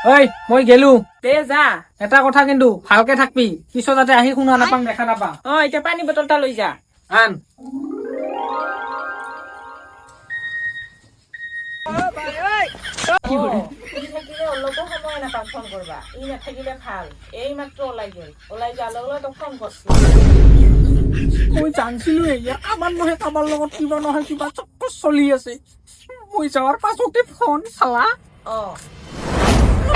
ঐ মই গেলো দে যা। এটা কথা কিন্তু ভালকে থাকবি পিছত যাতে আহি শুনা নাপাম দেখা নাপা এতিয়া পানী বটলটা লৈ যা। আন থাকিলে অলপো সময় নাপাম ফোন কৰবা। ই নাথাকিলে ভাল। এই মাত্ৰ ওলাই গেল। ওলাই যোৱাৰ লগে লগে তোক ফোন কৰছি। মই জানছিলো ইয়াৰ কাবাৰ নহয় কাবাৰ লগত কিবা নহয় কিবা চক্কৰ চলি আছে মই যাৱাৰ পাছতে ফোন চালা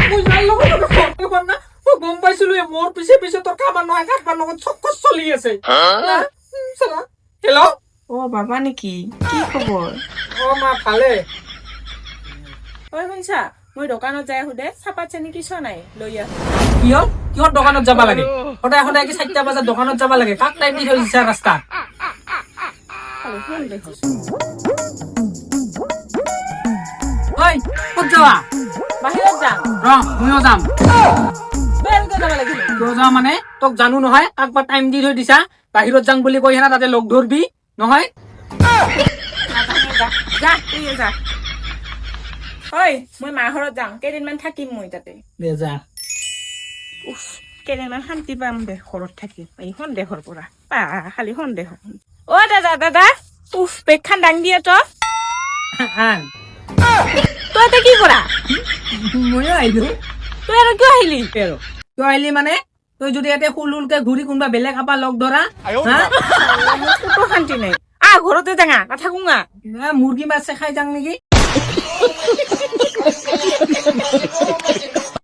মই যাৰ লগত ফোন কৰিবা না মই গম পাইছিলো মোৰ পিছে পিছে তোৰ কাবাৰ নহয় কাবাৰ লগত চক্কৰ চলি আছে চালা হেল্ল' বাবা নেকি? কি খবৰ? মা ভালে ঐ শুনছা, মই দোকানত যাই সোধে চাপাত চেনি কিছু নাই, লৈ আহ। কিহৰ দোকানত যাব লাগে সদায় সদায় কি 4টা বজাত দোকানত যাব লাগে কাক টাইম দি থৈছা ৰাস্তাত ঐ ক'ত যাবা বাহিৰত যাম। ময়ো যাম বেলকে যাব লাগিব। কিয় যাওঁ মানে তোক জানো নহয় কাকবা টাইম দি থৈ দিছা বাহিৰত যাম বুলি কৈ হেনা তাতে লগ ধৰবি নহয় যা তুই যা। ঐ মই মাৰ ঘৰত যাম, কেইদিনমান থাকিম মই তাতে। দে যা উফ, কেইদিনমান শান্তি পাম দে ঘৰত থাকি। এই সন্দেহৰ পৰা খালি সন্দেহ। দাদা উফ বেগখান দাঙ দিয়ে তই আন তই এতিয়া কি কৰা? ময়ো আহিলো তই আৰু কিয় আহিলি? কিয় আহিলি মানে তই যদি ইয়াতে হুলকে ঘূৰি কোনোবা বেলেগ আপা লগ ধৰা ক'তো শান্তি নাই। ঘৰতে যাঙা নাথাকোঙা। মুৰ্গী মাছে খাই যাং নেকি